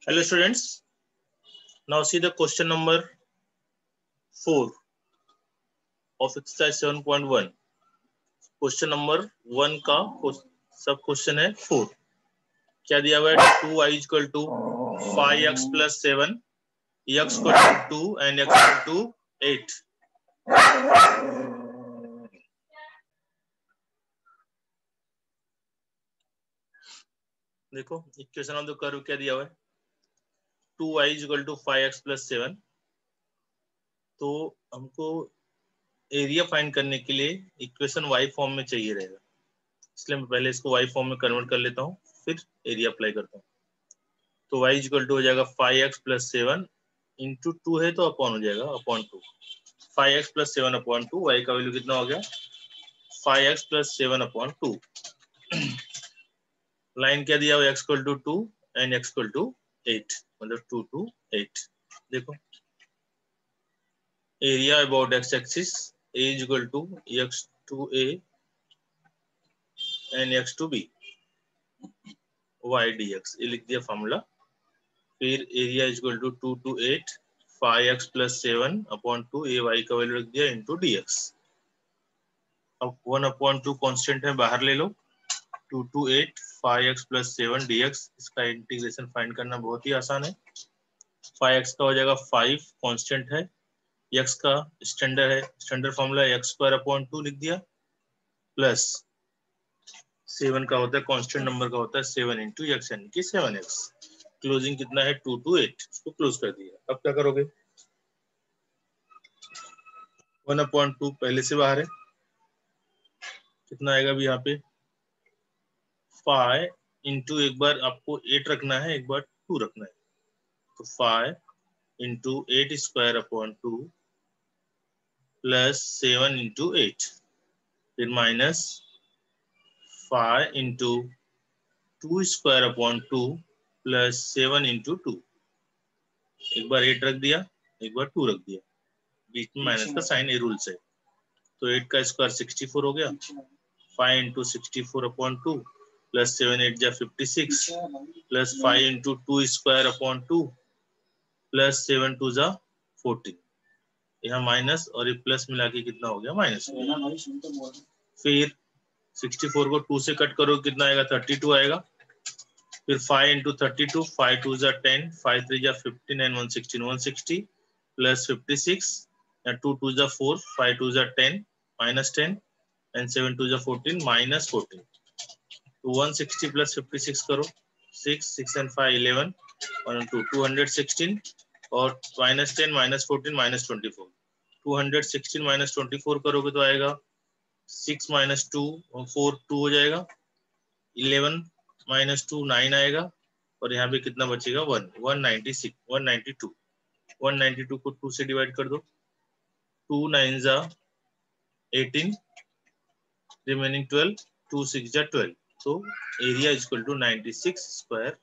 Hello students, now see the question number 4 of exercise 7.1. Question number 1 का सब question है 4. क्या दिया हुआ है? 2y equal to 5x plus 7, x equal to 2 and x equal to 8. देखो इक्वेशन ऑफ द कर्व क्या दिया हुआ है? 2y equal to 5x plus 7. तो हमको एरिया फाइंड करने के लिए इक्वेशन y फॉर्म में चाहिए रहेगा, इसलिए मैं पहले इसको y फॉर्म में कन्वर्ट कर लेता हूँ, फिर एरिया अप्लाई करता हूँ. तो y इक्वल टू हो जाएगा 5x प्लस 7 इंटू 2 है तो अपॉन हो जाएगा upon 2. 5x plus 7 upon 2, y का वैल्यू कितना हो गया? 5x plus 7 upon 2. लाइन क्या दिया हुआ? x equal to 2 and x equal to 8, मतलब 2 to 8. देखो area about x axis a equal to x to a and x to b y dx, ये लिख दिया फॉर्मूला. फिर area equal to 2 to 8 5x plus 7 upon 2, ए y का value रख दिया इंटू dx. अब 1 अपॉन 2 कांस्टेंट है, बाहर ले लो. 2 to 8 5x प्लस 7 dx, इसका इंटीग्रेशन फाइंड करना बहुत ही आसान है. 5x का हो जाएगा 5, कांस्टेंट है. x का स्टैंडर्ड है, standard formula x square upon 2 लिख दिया, प्लस 7 का होता है कांस्टेंट नंबर का होता है 7 इंटू एक्स यानी कि 7x. क्लोजिंग कितना है? 2 to 8, इसको क्लोज कर दिया. अब क्या करोगे? 1 अपॉन 2 पहले से बाहर है, कितना आएगा अभी यहाँ पे? 5 इंटू, एक बार आपको 8 रखना है, एक बार 2 रखना है. तो 5 into 8 square upon 2 plus 7 into 8, फिर minus 5 into 2 square upon 2 plus 7 into 2. एक बार 8 रख दिया, एक बार 2 रख दिया, बीच में माइनस का साइन, ए रूल से. तो 8 का स्क्वायर 64 हो गया. 5 इंटू 64 अपॉन 2 प्लस 7 8 जा 56 plus 5 into 2 square upon 2 plus 7 2 जा 14. यहाँ माइनस और ये प्लस मिला के कितना हो गया? माइनस. फिर 64 को 2 से कट करो, कितना आएगा? 32 आएगा. फिर 5 इंटू 32, 5 2 जा 10, 5 3 जा 15 एंड 116 160 प्लस 56, 2 2 जा 4, 5 2 जा 10 माइनस 10 एंड 7 2 जा 14 माइनस 14. तो 160 प्लस 56 करो, 6 6 एंड 5 11 और 216 और माइनस 10 माइनस 14 माइनस 24. 216 माइनस 24 करोगे तो आएगा 6 माइनस 2 4 2 हो जाएगा. 11 माइनस 2 9 आएगा और यहाँ पे कितना बचेगा? 1 196 192. 192 को 2 से डिवाइड कर दो, 2 9 जा 18, रिमेनिंग 12, 2 6 जा 12. तो area equal to 96 square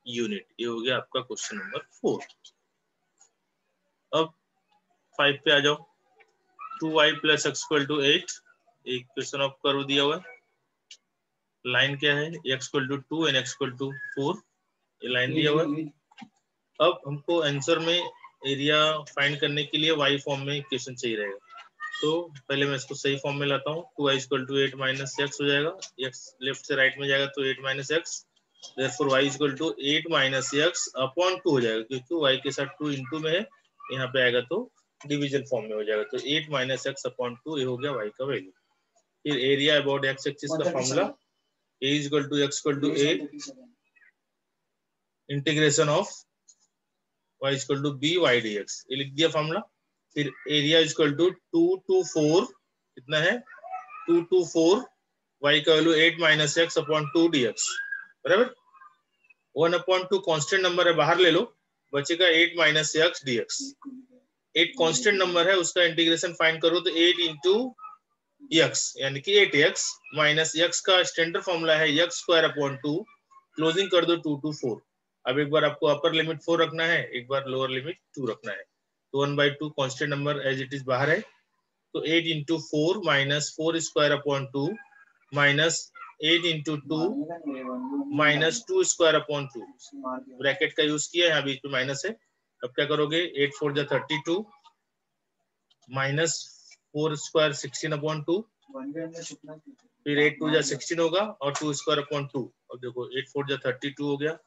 unit. ये हो गया आपका क्वेश्चन नंबर 4. अब 5 पे आ जाओ. 2y plus x equal to 8, एक क्वेश्चन ऑफ कर्व दिया हुआ है. लाइन क्या है? x equal to 2 and x equal to 4, ये लाइन दिया हुआ है. अब हमको आंसर में एरिया फाइंड करने के लिए y फॉर्म में इक्वेशन चाहिए रहेगा. तो पहले मैं इसको सही फॉर्म में लाता हूँ. 2y equal to 8 minus x हो जाएगा, x लेफ्ट से राइट में जाएगा तो 8 minus x, therefore y equal to 8 minus x upon 2 हो जाएगा, क्योंकि y के साथ 2 इंटू में है, यहाँ पे आएगा तो डिवीजन फॉर्म में हो जाएगा. तो 8 माइनस x अपॉन 2, ये हो गया y का वैल्यू. फिर एरिया अबाउट x एक्सिस का formula a equal to x equal to a integration of y equal to b y dx, ये लिख दिया फॉर्मूला. फिर एरिया इक्वल टू 2 to 4, कितना है? 2 to 4, y का value 8 minus x upon 2 dx, बराबर. 1 upon 2 constant number है, बाहर ले लो, बचेगा 8 minus x dx. 8 constant number है, उसका इंटीग्रेशन फाइंड करो तो 8 इंटू x यानी कि 8x माइनस x का स्टैंडर्ड फॉर्मूला है x स्क्वायर अपॉन 2, क्लोजिंग कर दो 2 to 4. अब एक बार आपको अपर लिमिट 4 रखना है, एक बार लोअर लिमिट 2 रखना है. तो 1/2 constant number as it is बाहर है, तो 8 into 4 minus 4 square upon 2 minus 8 into 2 minus 2 square upon 2, bracket का यूज किया, यहाँ बीच में माइनस है। अब क्या करोगे, 8 4 जा 32 माइनस 4 स्क्वायर 16 अपॉन 2, फिर 8 2 जा 16 होगा और 2 स्क्वायर अपॉन 2। अब देखो 8 4 जा 32 हो गया,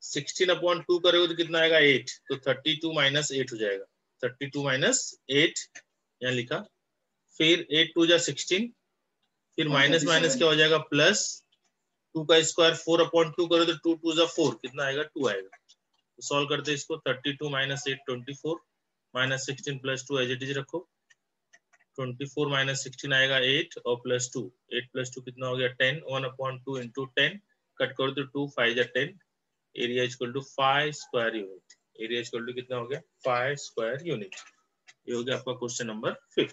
16 अपॉन 2 करोगे तो कितना आएगा 8, तो 32 माइनस 8 हो जाएगा, 32 माइनस 8 यहाँ लिखा। फिर 8 2 जा 16, फिर माइनस माइनस क्या हो जाएगा प्लस, 2 का स्क्वायर 4 अपॉन 2 करो तो 2 2 जा 4, कितना आएगा 2 आएगा। तो सॉल्व करते हैं इसको, 32 minus 8 24 minus 16 plus 2 as it is रखो, 24 माइनस 16 आएगा 8 और प्लस 2, 8 प्लस 2 कितना हो गया 10, 1 अपॉन 2 इंटू 10, कट करो तो 2 5 जा 10, area equal to 5 square unit, area equal to कितना हो गया 5 स्क्वायर यूनिट। ये हो गया आपका क्वेश्चन नंबर 5।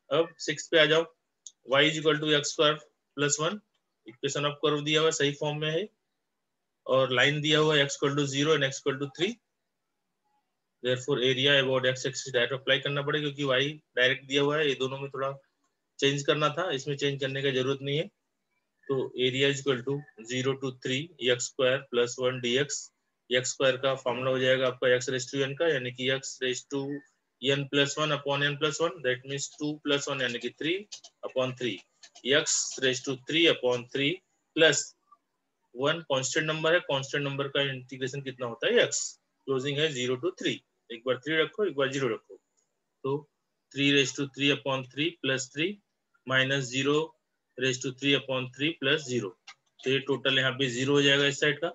अब 6 पे आ जाओ, y equal to x square plus 1, equation of curve दिया हुआ सही फॉर्म में है और लाइन दिया हुआ है x equal to 0 and x equal to 3, therefore area about x axis direct apply करना पड़ेगा क्योंकि y डायरेक्ट दिया हुआ है, ये दोनों में थोड़ा चेंज करना था, इसमें चेंज करने की जरूरत नहीं है। तो area equal to 0 to 3 x square plus 1 dx, x square का फॉर्मूला हो जाएगा आपका x रेज टू n का, यानी कि x raise to n plus 1 upon n plus 1, that means 2 plus 1 यानी कि 3 upon 3, x raise to 3 upon 3 plus 1 constant number है, कांस्टेंट नंबर का इंटीग्रेशन कितना होता है x, क्लोजिंग है 0 टू 3, एक बार 3 रखो एक बार 0 रखो, तो 3 raise to 3 upon 3 plus 3 minus 0 raise to 3 upon 3 plus 0, तो ये टोटल यहाँ पे 0 हो जाएगा इस साइड का,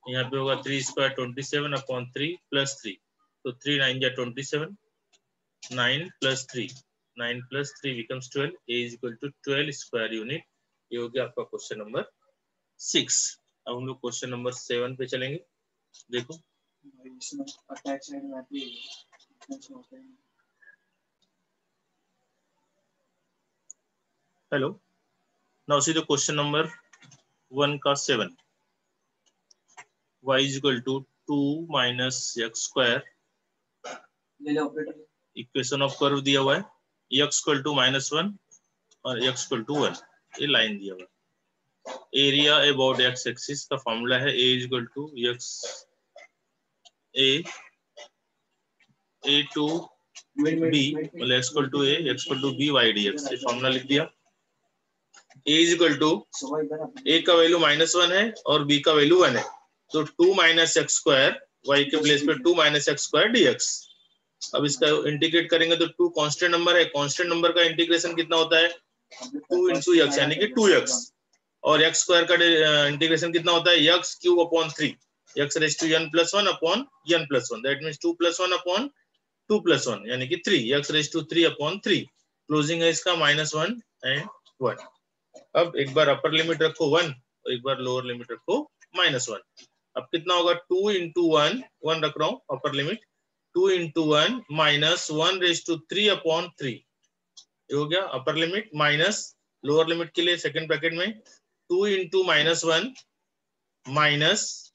यहाँ पे होगा 3 स्क्वायर 27 अपॉन 3 प्लस 3, तो 3 9 जा 27, 9 plus 3, 9 plus 3 becomes 12, a is equal to 12 square unit. ये हो गया आपका क्वेश्चन नंबर 6। अब हम लोग क्वेश्चन नंबर 7 पे चलेंगे। देखो hello, now see the question number 1 का 7, y is equal to 2 minus x square, equation of curve दिया हुआ है, x इक्वल टू -1 और x इक्वल टू 1, ये लाइन दिया हुआ है। एरिया अबाउट x एक्सिस का फॉर्मूला है a equal to x a to b, मतलब x equal to a, x equal to b y dx, ये फॉर्मूला लिख दिया। a is equal to a का वैल्यू -1 है और b का वैल्यू 1 है, तो 2 माइनस एक्स स्क्वायर, y के प्लेस पे 2 माइनस एक्स स्क्वायर dx। अब इसका इंटीग्रेट करेंगे तो 2 कांस्टेंट नंबर है, कांस्टेंट नंबर का इंटीग्रेशन कितना होता है 2 इंटू एक्स यानी कि 2x, और एक्स स्क्वायर का इंटीग्रेशन कितना होता है x cube upon 3, x raise to n plus 1 upon n plus 1, that means 2 plus 1 upon 2 plus 1 यानी कि 3, x raise to 3 upon 3, closing है इसका -1 एंड 1। अब एक बार अपर लिमिट रखो 1 और एक बार लोअर लिमिट रखो -1, अब कितना होगा 2 इंटू 1, 1 रख रहा हूँ upper limit, 2 into 1 minus 1 raise to 3 upon 3, ये हो गया upper limit, minus lower limit के लिए सेकंड ब्रैकेट में 2 into -1 minus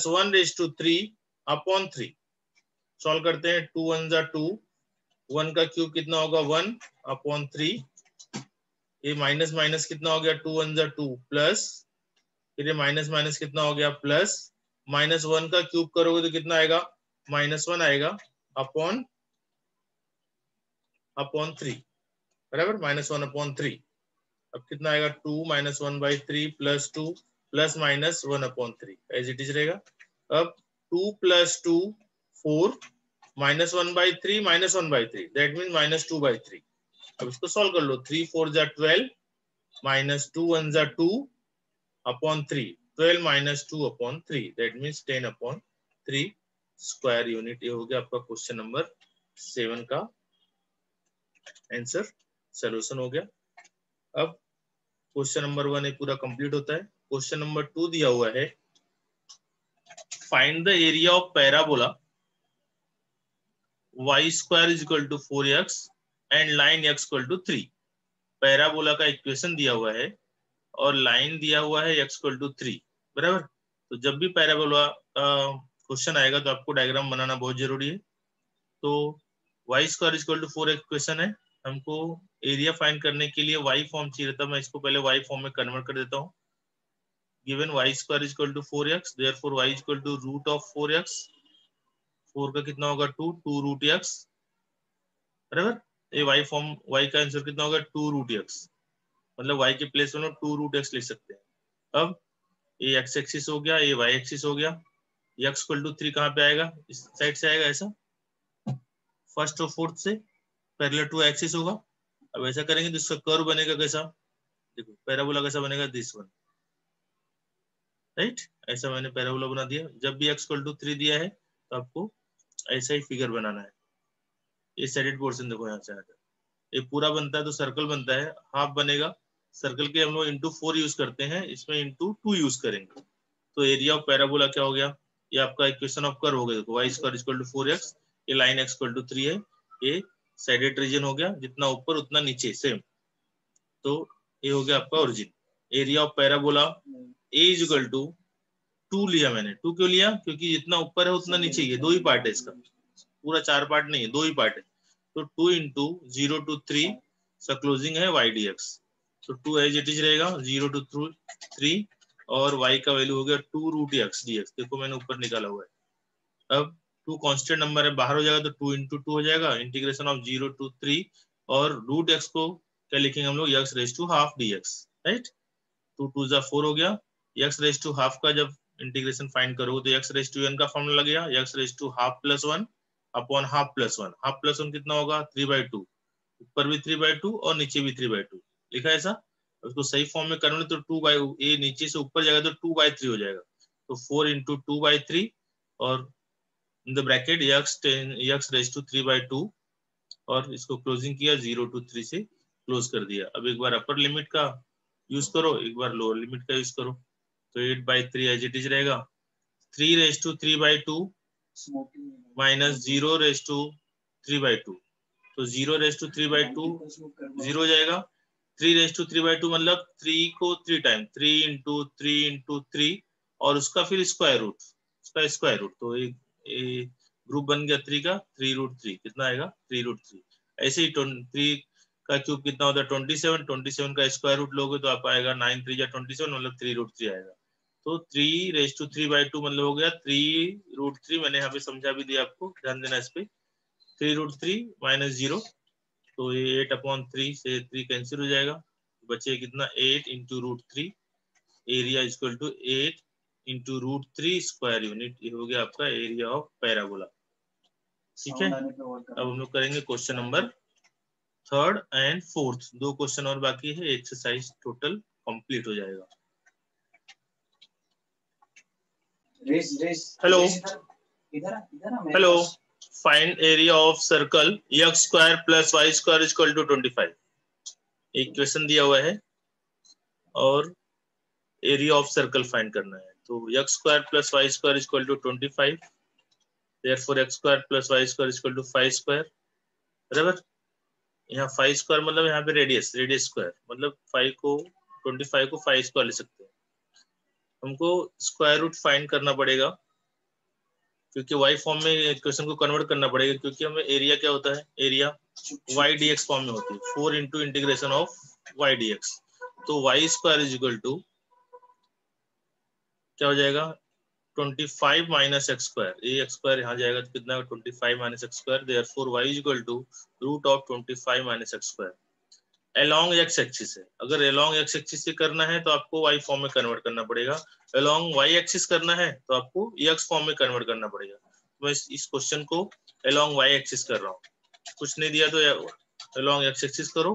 1 raise to 3 upon 3, solve करते हैं, 2 1 जा 2, 1 का क्यूब कितना होगा 1 अपॉन 3, ये माइनस माइनस कितना हो गया 2 1 जा 2 प्लस, फिर ये माइनस माइनस कितना हो गया प्लस, -1 का क्यूब करोगे तो कितना आएगा -1 आएगा अपॉन 3, बराबर, -1 अपॉन 3। अब कितना आएगा 2 -1 by 3 plus 2 plus minus 1 upon 3 as it is रहेगा। अब 2 plus 2 4 -1 by 3 -1 by 3, that mean -2 by 3। अब इसको सॉल्व कर लो, 3 4 जा 12 माइनस 2 1 जा 2 upon 3, 12 minus 2 upon 3, that means 10 upon 3 square unit. ये हो गया आपका क्वेश्चन नंबर 7 का आंसर, सॉल्यूशन हो गया। अब क्वेश्चन नंबर 1 ये पूरा कंप्लीट होता है। क्वेश्चन नंबर 2 दिया हुआ है, find the area of parabola y square is equal to 4x and line x equal to 3। Parabola का इक्वेशन दिया हुआ है और लाइन दिया हुआ है x इक्वल टू 3, बराबर। तो जब भी पैराबोला का क्वेश्चन आएगा तो आपको डायग्राम बनाना बहुत जरूरी है। तो y square is equal to 4 equation है, हमको एरिया फाइंड करने के लिए वाई फॉर्म चाहिए था, मैं इसको पहले वाई फॉर्म में कन्वर्ट कर देता हूँ। Given y square is equal to 4x, therefore y is equal to root of 4x, 4 का कितना होगा 2, 2 रूट x, बराबर। ये वाई फॉर्म, वाई का आंसर कितना होगा 2 रूट x, मतलब वाई के प्लेस में 2 रूट x ले सकते हैं। अब ये एक्स एक्सिस हो गया, ये वाई एक्सिस हो गया, x इक्वल टू 3 कहाँ पे आएगा, इस साइड से आएगा, ऐसा फर्स्ट और फोर्थ से पैरेलल टू एक्सिस होगा। अब ऐसा करेंगे तो इसका कर्व बनेगा कैसा, देखो पैराबोला कैसा बनेगा, दिस वन, राइट। ऐसा मैंने पैराबोला बना दिया। जब भी x इक्वल टू 3 दिया है तो आपको ऐसा ही फिगर बनाना है। ये साइडेड पोर्शन देखो यहाँ से आता है, ये पूरा बनता है तो सर्कल बनता है, हाफ बनेगा। सर्कल के हम लोग इंटू 4 यूज करते हैं, इसमें इंटू 2 यूज करेंगे। तो एरिया ऑफ पैराबोला क्या हो गया, ये आपका इक्वेशन ऑफ कर्व हो गया। देखो Y square equal to 4x, ये लाइन x इक्वल टू 3 है, ये साइडेड रीजन हो गया, जितना ऊपर उतना नीचे सेम। तो ये हो गया आपका origin. Area of parabola a is equal to 2 लिया मैंने। 2 क्यों लिया, क्योंकि जितना ऊपर है उतना नीचे ही है, 2 ही पार्ट है इसका, पूरा 4 पार्ट नहीं है, 2 ही पार्ट है। तो 2 इंटू 0 to 3 सा क्लोजिंग है y dx, तो 2 एज इट इज रहेगा 0 to 3, और y का वैल्यू हो गया 2 रूट x dx। देखो मैंने ऊपर निकाला हुआ है। अब 2 कांस्टेंट नंबर है, बाहर हो जाएगा तो 2 इंटू 2 हो जाएगा, इंटीग्रेशन ऑफ 0 to 3, और रूट x को क्या लिखेंगे हम लोग, x raise to half dx, right. 2 2 जा 4 हो गया, x रेज टू हाफ का जब इंटीग्रेशन फाइंड करोगे तो x रेज टू n का फॉर्मूला लग गया, x raise to half plus 1 upon half plus 1। Half plus 1 कितना होगा 3/2, ऊपर भी 3/2 और नीचे भी 3/2 लिखा है ऐसा। उसको सही फॉर्म में करना तो 2 ये नीचे से ऊपर जाएगा तो 2/3 हो जाएगा, तो 4 इंटू 2/3, और in the bracket x raise to 3/2, और इसको क्लोजिंग किया 0 to 3 से क्लोज कर दिया। अब एक बार अपर लिमिट का यूज करो, एक बार लोअर लिमिट का यूज करो, तो 8/3 एज इट इज रहेगा। 3 raise to 3/2 minus 0 raise to 3/2, तो 0 रेज टू 3/2 0 हो जाएगा। 3 रेज टू 3/2 मतलब 3 को 3 टाइम, 3 इंटू 3 इंटू 3, और उसका फिर स्क्वायर रूट, उसका स्क्वायर रूट, तो एक ग्रुप बन गया 3 का, 3 रूट 3 कितना आएगा 3 रूट 3। ऐसे ही 3 का क्यूब कितना होता है 27, 27 का स्क्वायर रूट लोगे तो आपको आएगा 9 3 जा 27, मतलब 3 रूट 3 आएगा। तो 3 रेज टू 3/2 मतलब हो गया 3 रूट 3। मैंने यहाँ पे समझा भी दिया आपको, ध्यान देना इस पे। 3 रूट 3 माइनस 0, तो ये 8/3 से 3 कैंसिल हो जाएगा, बचे कितना 8 into root 3, area equal to 8 into root 3 square unit. ये हो गया आपका एरिया ऑफ पैराबोला, ठीक है। अब हम लोग करेंगे question number 3rd and 4th, 2 question और बाकी है, एक्सरसाइज टोटल कंप्लीट हो जाएगा। Hello hello, find area of circle x square plus y square equal to 25। एक क्वेश्चन दिया हुआ है और एरिया ऑफ सर्कल फाइंड करना है। तो x square plus y square equal to 25, therefore x square plus y square equal to 5 square, बराबर। यहाँ 5 स्क्वायर मतलब यहाँ पे रेडियस, रेडियस स्क्वायर मतलब 5 को 25 को 5 स्क्वायर ले सकते हैं। हमको स्क्वायर रूट फाइंड करना पड़ेगा, क्योंकि y फॉर्म में इक्वेशन को कन्वर्ट करना पड़ेगा, क्योंकि हमें एरिया क्या होता है, एरिया y dx फॉर्म में होती है, 4 into integration of y dx। तो y square is equal to क्या हो जाएगा 25 माइनस एक्स स्क्वायर, ये एक्स स्क्वायर यहाँ जाएगा तो कितना 25 minus x square, therefore y is equal to root of 25 minus x square. Along x axis है, अगर अलोंग एक्स एक्सिस से करना है तो आपको y फॉर्म में कन्वर्ट करना पड़ेगा, अलोंग y एक्सिस करना है तो आपको x फॉर्म में कन्वर्ट करना पड़ेगा। मैं इस क्वेश्चन को अलोंग y एक्सिस कर रहा हूँ, कुछ नहीं दिया तो अलोंग x एक्सिस करो,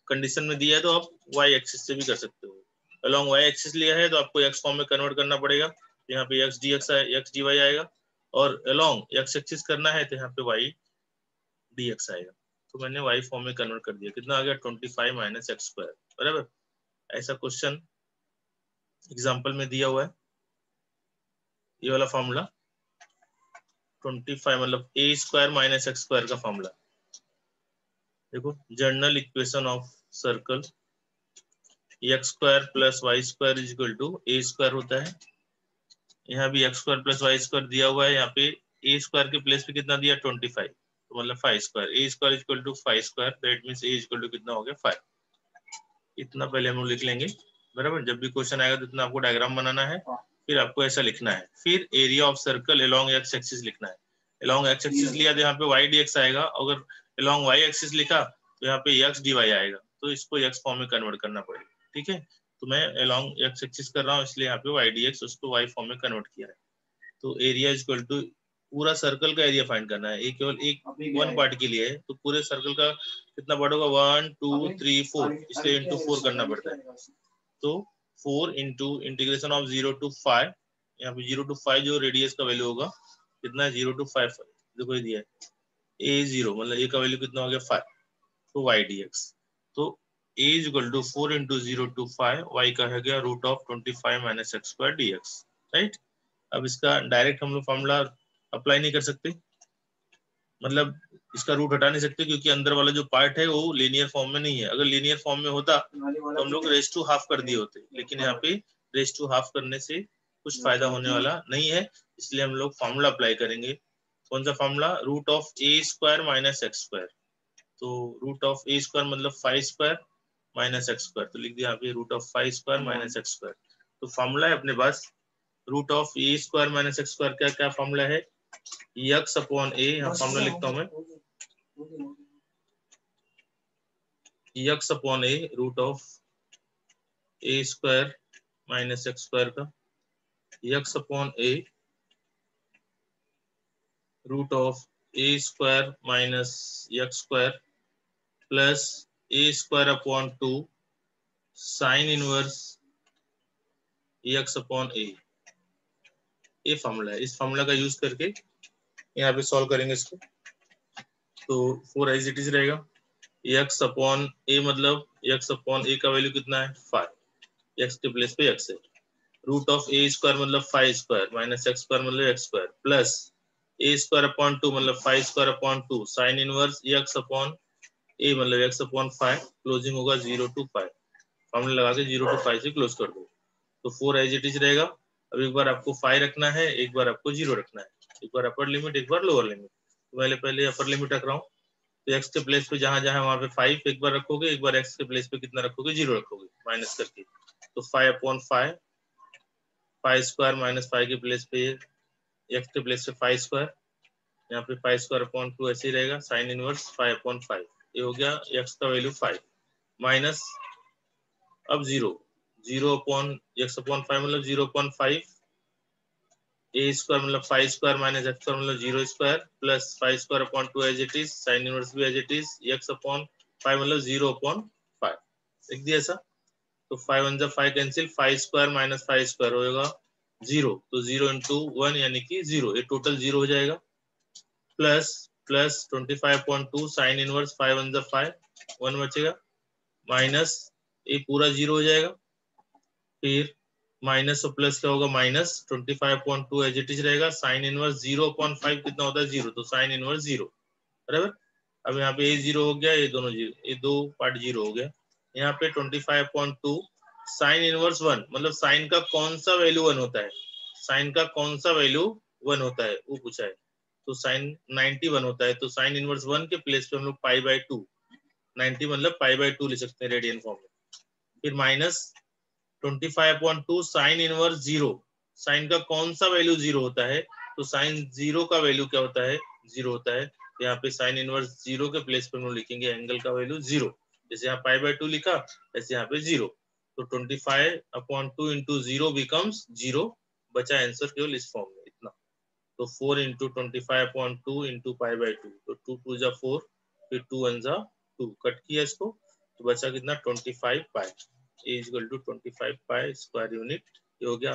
कंडीशन में दिया है तो आप y एक्सिस से भी कर सकते हो। अलोंग y एक्सिस लिया है तो आपको x फॉर्म में कन्वर्ट करना पड़ेगा, यहाँ पे x dx x dy आएगा, और अलोंग x एक्सिस करना है तो यहाँ पे y dx आएगा। तो मैंने y फॉर्म में कन्वर्ट कर दिया, कितना आ गया 25 माइनस एक्स स्क्वायर, बराबर। ऐसा क्वेश्चन एग्जांपल में दिया हुआ है, ये वाला फॉर्मूला 25 मतलब a square minus x square का फॉर्मूला। देखो general equation of circle x square plus y square is equal to a square होता है, यहाँ भी x square plus y square दिया हुआ है, यहाँ पे a स्क्वायर के प्लेस पे कितना दिया 25, तो मतलब 5 square, a square equal to 5 square, that means a equal to कितना हो गया 5। इतना पहले हम लोग लिख लेंगे बराबर। जब भी क्वेश्चन आएगा तो इतना आपको डायग्राम बनाना है, फिर आपको ऐसा लिखना है। फिर area of circle along x axis लिखना है। अलोंग एक्स एक्सिस लिया तो यहाँ पे वाई डी एक्स आएगा, अगर अलोंग वाई एक्सिस लिखा तो यहाँ पे एक्स डी वाई आएगा, तो इसको एक्स फॉर्म में कन्वर्ट करना पड़ेगा। ठीक है, तो मैं अलोंग एक्स एक्सिस कर रहा हूँ इसलिए यहाँ पे वाई डी एक्स उसको वाई फॉर्म में कन्वर्ट किया है। तो एरिया इज इक्वल टू, पूरा सर्कल का एरिया फाइंड करना है, ये केवल एक वन पार्ट के लिए है, तो पूरे सर्कल का कितना पार्ट होगा 1 2 3 4, इसलिए इंटू 4 करना पड़ता है। तो 4 इंटू इंटीग्रेशन ऑफ 0 to 5, यहाँ पे 0 to 5 जो रेडियस का वैल्यू होगा कितना है 0 to 5, देखो ये दिया है a 0, मतलब a का वैल्यू कितना हो गया 5, तो y dx, तो a is equal to 4 into 0 to 5, y का है गया root of 25 minus x square dx, right. अब इसका डायरेक्ट हम लोग फॉर्मूला अप्लाई नहीं कर सकते, मतलब इसका रूट हटा नहीं सकते, क्योंकि अंदर वाला जो पार्ट है वो लीनियर फॉर्म में नहीं है। अगर लीनियर फॉर्म में होता तो हम लोग रेस टू हाफ कर दिए होते, लेकिन यहाँ पे रेस टू हाफ करने से कुछ फायदा होने वाला नहीं है, इसलिए हम लोग फॉर्मूला अप्लाई करेंगे। कौन सा formula? Root of A square minus x square. तो रूट ऑफ ए स्क्वायर मतलब 5 स्क्वायर माइनस एक्स स्क्वायर, तो लिख दिया यहाँ पे root of 5 square minus x square. तो फॉर्मूला है अपने पास root of A square minus x square, क्या क्या फॉर्मूला है? एक्स अपॉन ए, यहाँ फॉर्मूला लिखता हूँ मैं, X upon A root of A square minus x square का, X upon A root of A square minus x square plus A square upon 2 sine inverse X upon A. ये formula है, इस formula का use करके यहाँ पे solve करेंगे इसको। तो 4 एज इट इज रहेगा, एक्स अपॉन ए मतलब एक्स अपॉन ए का वैल्यू कितना है 5, एक्स के प्लेस पे एक्स है, रूट ऑफ ए स्क्वायर मतलब 5 स्क्वायर माइनस एक्स स्क्वायर मतलब X square plus A square upon 2 मतलब 5 square upon 2 sine inverse X upon A मतलब एक्स अपॉन 5, क्लोजिंग होगा 0 to 5, फॉर्मूला लगा के 0 to 5 से क्लोज कर दो। तो 4 एज इट इज रहेगा। अब एक बार आपको 5 रखना है, एक बार आपको 0 रखना है, एक बार अपर लिमिट एक बार लोअर लिमिट। तो पहले अपर लिमिट रख रहा हूँ, तो एक्स के प्लेस पे जहां जहां वहां पे 5 एक बार रखोगे, एक बार एक्स के प्लेस पे कितना रखोगे 0 रखोगे माइनस करके, तो 5 अपॉन 5, 5 स्क्वायर माइनस 5 के प्लेस पे एक्स के प्लेस पे 5 स्क्वायर, यहाँ पे 5 स्क्वायर अपॉन 2 ऐसे ही रहेगा, साइन इनवर्स 5 अपॉन 5, ये हो गया एक्स का वैल्यू 5 माइनस अब 0 अपॉन एक्स अपॉन 5 मतलब 0 अपॉन 5, ए स्क्वायर मतलब 5 स्क्वायर माइनस एक्स स्क्वायर मतलब 0 square plus 5 square upon 2 as it is, sine inverse भी as it is, X upon 5 मतलब 0 अपॉन 5, लिख दिया ऐसा। तो 5 1 जा 5 कैंसिल, 5 स्क्वायर माइनस 5 स्क्वायर होगा 0, तो 0 इंटू 1 यानी कि 0, ये टोटल 0 हो जाएगा, प्लस प्लस 25/2 साइन इनवर्स 5 1 जा 5, 1 बचेगा, माइनस ये पूरा 0 हो जाएगा, फिर माइनस और प्लस क्या होगा माइनस 25/2 एज इट इज रहेगा, साइन इनवर्स 0/5 कितना होता है 0, तो साइन इनवर्स 0 बराबर। अब यहाँ पे ये 0 हो गया, ये दोनों 0, ये दो पार्ट 0 हो गया। यहाँ पे 25/2 साइन इनवर्स 1 मतलब साइन का कौन सा वैल्यू 1 होता है, साइन का कौन सा वैल्यू 1 होता है वो पूछा है, तो साइन 91 होता है, तो साइन इनवर्स 1 के प्लेस पे हम लोग π/2, 90 मतलब π/2 ले सकते हैं रेडियन फॉर्म में, फिर माइनस 25/2 साइन इनवर्स 0, साइन का कौन सा वैल्यू 0 होता है, तो साइन 0 का वैल्यू क्या होता है 0 होता है, तो यहाँ पे साइन इनवर्स 0 के प्लेस पे हम लोग लिखेंगे एंगल का वैल्यू 0, जैसे यहाँ π/2 लिखा ऐसे यहाँ पे 0, तो 25/2 इंटू 0 बिकम्स 0, बचा आंसर केवल इस फॉर्म में इतना। तो 4 इंटू 25/2 इंटू π/2, तो 2 2 जा 4, फिर 2 1 जा 2, कट किया इसको, तो बचा कितना 25 पाई, A is equal to 25 pi square unit, ये हो गया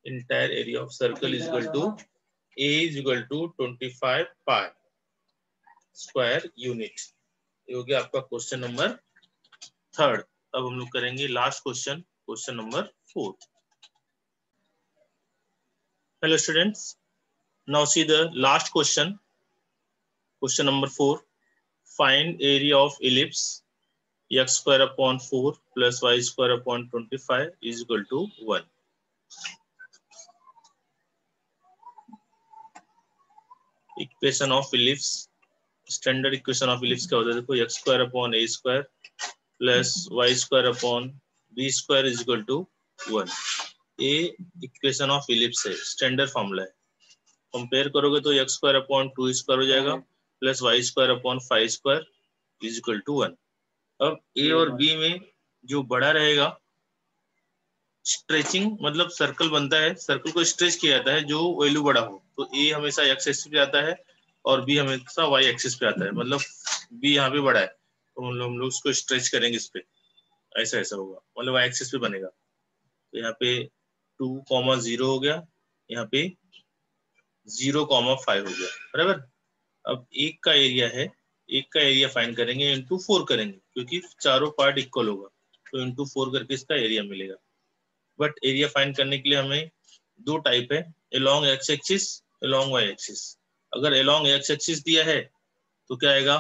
entire area of circle is equal to A is equal to 25 pi square unit, ये हो गया आपका क्वेश्चन नंबर 3rd। अब हम लोग करेंगे last question, question number 4। Hello students, now see the last question, question number 4, find area of ellipse x square upon 4 plus y square upon 25 is equal to 1। Equation of ellipse standard equation of ellipse क्या होता है, देखो x square upon a square plus y square upon b square is equal to 1। ये equation of ellipse है, standard formula है। Compare करोगे तो x square upon 2 square हो जाएगा plus y square upon 5 square is equal to 1। अब ए और B में जो बड़ा रहेगा, स्ट्रेचिंग मतलब सर्कल बनता है, सर्कल को स्ट्रेच किया जाता है जो वैल्यू बड़ा हो, तो ए हमेशा एक्स एक्सिस पे आता है और बी हमेशा वाई एक्सिस पे आता है, मतलब बी यहाँ पे बड़ा है तो हम लोग उसको स्ट्रेच करेंगे इस पे, ऐसा ऐसा होगा, मतलब वाई एक्सिस पे बनेगा। तो यहाँ पे 2,0 हो गया, यहाँ पे 0,5 हो गया, बराबर। अब एक का एरिया है, एक का एरिया फाइंड करेंगे, इंटू 4 करेंगे क्योंकि चारों पार्ट इक्वल होगा, तो इंटू 4 करके इसका एरिया मिलेगा। बट एरिया फाइंड करने के लिए हमें दो टाइप है, along x axis, along y axis. अगर अलोंग एक्स एक्सिस दिया है तो क्या आएगा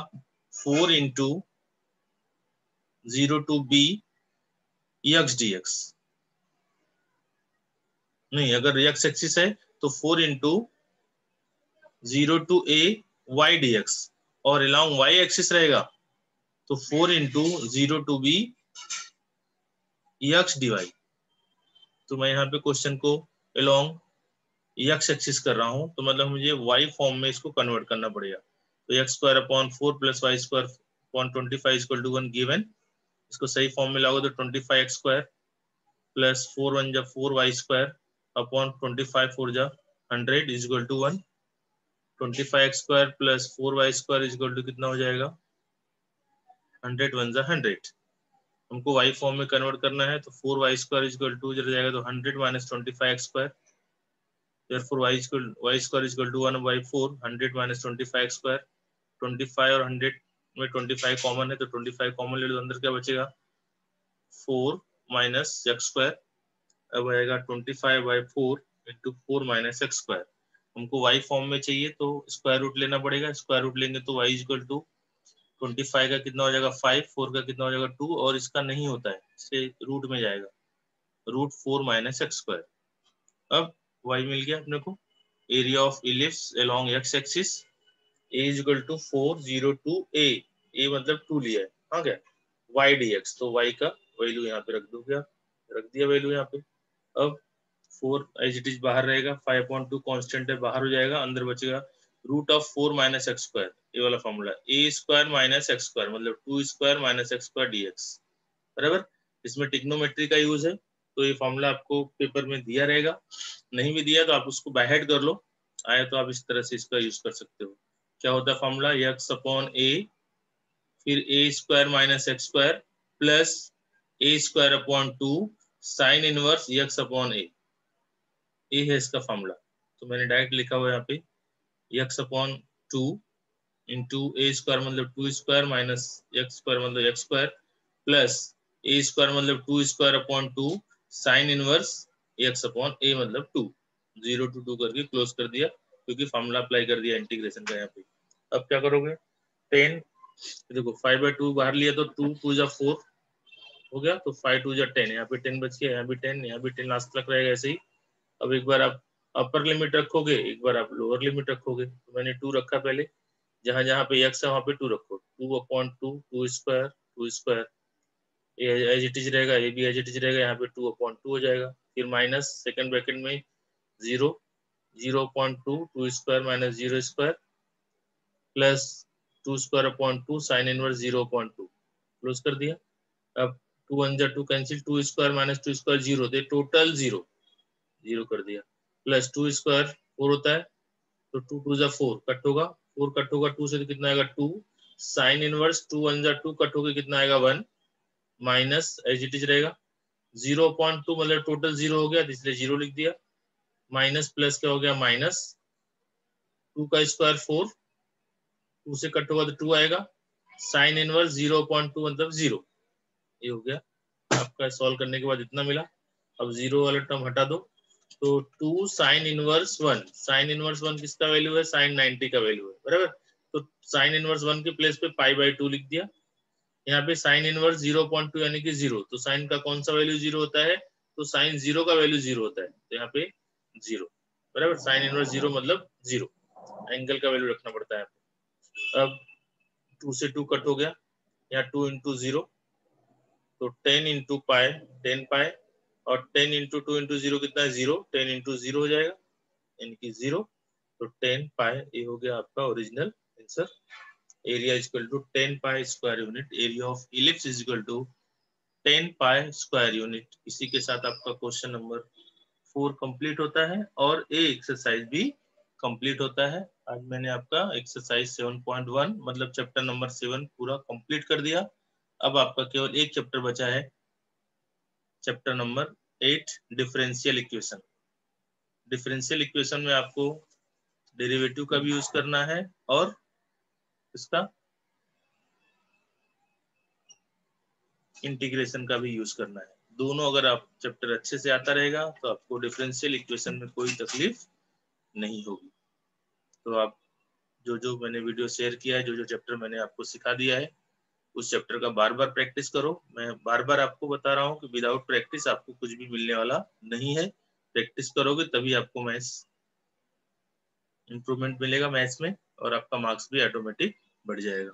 4 into 0 to b x d x, नहीं अगर एक्स एक्सिस है तो 4 into 0 to a y d x, और अलोंग वाई एक्सिस रहेगा तो 4 into 0 to b x d y. तो मैं यहाँ पे क्वेश्चन को अलोंग एक्स एक्सिस कर रहा हूँ, तो मतलब मुझे वाई फॉर्म में इसको कन्वर्ट करना पड़ेगा। तो x square upon 4 plus y square upon 25 equal to 1 given. इसको सही फॉर्म में लाओगे तो 25 एक्स स्क्वायर प्लस 4 1 जा 4 वाई स्क्वायर अपॉन 25 4 जा 100 is equal to 1। 25 x square plus 4 y square is equal to कितना हो जाएगा 100 1 जा 100। हमको वाई फॉर्म में कन्वर्ट करना है तो 4 y square is equal to जब जाएगा तो 100 minus 25 x square, therefore y square is equal to 1 by 4, 100 minus 25 square। 25 और 100 में 25 कॉमन है तो 25 कॉमन ले लो, अंदर क्या बचेगा 4 माइनस एक्स स्क्वायर, अब आएगा 25 by 4 into 4 minus x square. हमको y फॉर्म में चाहिए तो स्क्वायर रूट लेना पड़ेगा, स्क्वायर रूट लेंगे तो y इक्वल टू 25 का कितना हो जाएगा 5, 4 का कितना हो जाएगा 2, और इसका नहीं होता है, इससे रूट में जाएगा, रूट 4 माइनस एक्स स्क्वायर। अब y मिल गया अपने को, area of ellipse along x axis a is equal to 4 0 to a, a मतलब 2 लिया है, हाँ क्या y dx, तो y का वैल्यू यहाँ पे रख दो, क्या रख दिया वैल्यू यहाँ पे। अब 4 एज इट इज बाहर रहेगा, 5/2 कांस्टेंट है बाहर हो जाएगा, अंदर बचेगा root of 4 minus x square, ये वाला formula a square minus x square मतलब 2 square minus x square dx, बराबर। इसमें टिग्नोमेट्री का यूज है, तो ये फॉर्मूला आपको पेपर में दिया रहेगा, नहीं भी दिया तो आप उसको बाय हेड कर लो, आया तो आप इस तरह से इसका यूज कर सकते हो। क्या होता है फॉर्मूला एक्स अपॉन ए, फिर A square minus x square plus A square upon 2 sine inverse X upon A, ये है इसका फॉर्मूला। तो मैंने डायरेक्ट लिखा हुआ है यहाँ पे X upon 2 into A square मतलब 2 स्क्वायर माइनस एक्स स्क्वायर मतलब X square plus A square मतलब 2 square upon 2 sine inverse X upon A मतलब 2, 0 to 2 करके क्लोज कर दिया क्योंकि फॉर्मूला अप्लाई कर दिया इंटीग्रेशन का यहाँ पे। अब क्या करोगे 10, देखो 5/2 बाहर लिया तो 2 2 जा 4 हो गया, तो 5 2 जा 10, यहाँ पे 10 बच गया, यहाँ भी 10, यहाँ भी 10 लास्ट तक रहेगा ऐसे ही। अब एक बार आप अपर लिमिट रखोगे, एक बार आप लोअर लिमिट रखोगे, तो मैंने 2 रखा पहले, जहां जहां पे x है वहां पे 2 रखो, 2/2 2 square 2 square, as it is रहेगा, ये भी एज इट इज रहेगा, यहाँ पे 2/2 हो जाएगा, फिर माइनस सेकंड ब्रैकेट में 0 0/2 2 square minus 0 square plus 2 square upon 2 sine inverse 0/2 close कर दिया। अब 2 1 जा 2 कैंसिल, 2 स्क्वायर माइनस 2 स्क्वायर 0 दे टोटल 0 0 कर दिया, प्लस 2 स्क्वायर 4 होता है तो 2 2 जा 4 कट होगा, 4 कट होगा 2 से तो कितना आएगा 2 साइन इनवर्स 2 1 जा 2 कट होकर कितना आएगा 1 माइनस एज इट इज रहेगा 0/2 मतलब टोटल 0 हो गया इसलिए 0 लिख दिया, माइनस प्लस क्या हो गया माइनस 2 का स्क्वायर 4, 2 से कट होगा तो 2 आएगा, साइन इनवर्स 0/2 मतलब 0, ये हो गया आपका। सॉल्व करने के बाद इतना मिला। अब 0 वाला टर्म हटा दो तो 2 साइन इनवर्स 1, साइन इनवर्स 1 किसका वैल्यू है साइन 90 का वैल्यू है, बराबर। तो साइन इनवर्स 1 के प्लेस पे π/2 लिख दिया, यहाँ पे साइन इनवर्स 0/2 यानी कि 0, तो साइन का कौन सा वैल्यू 0 होता है, तो साइन 0 का वैल्यू 0 होता है, तो यहाँ पे 0, बराबर। साइन इनवर्स 0 मतलब 0, एंगल का वैल्यू रखना पड़ता है। अब 2 से 2 कट हो गया, यहाँ 2 इंटू 0 तो 10 इंटू पाई 10 पाई, और 10 इंटू 2 इंटू 0 कितना है 0, 10 इंटू 0 हो जाएगा यानी कि 0, तो 10 पाई ये हो गया आपका original answer. Area is equal to 10 pi square unit, area of ellipse is equal to 10 pi square unit. इसी के साथ आपका क्वेश्चन नंबर 4 कंप्लीट होता है और ये एक्सरसाइज भी कंप्लीट होता है। आज मैंने आपका एक्सरसाइज 7.1 मतलब चैप्टर नंबर 7 पूरा कंप्लीट कर दिया। अब आपका केवल एक चैप्टर बचा है, chapter number 8 differential equation. Differential equation में आपको डेरिवेटिव का भी यूज करना है और इसका इंटीग्रेशन का भी यूज करना है। दोनों अगर आप चैप्टर अच्छे से आता रहेगा तो आपको डिफरेंशियल इक्वेशन में कोई तकलीफ नहीं होगी। तो आप जो जो मैंने वीडियो शेयर किया है, जो जो चैप्टर मैंने आपको सिखा दिया है, उस चैप्टर का बार बार प्रैक्टिस करो। मैं बार बार आपको बता रहा हूँ कि विदाउट प्रैक्टिस आपको कुछ भी मिलने वाला नहीं है। प्रैक्टिस करोगे तभी आपको मैथ्स इंप्रूवमेंट मिलेगा मैथ्स में, और आपका मार्क्स भी ऑटोमेटिक बढ़ जाएगा।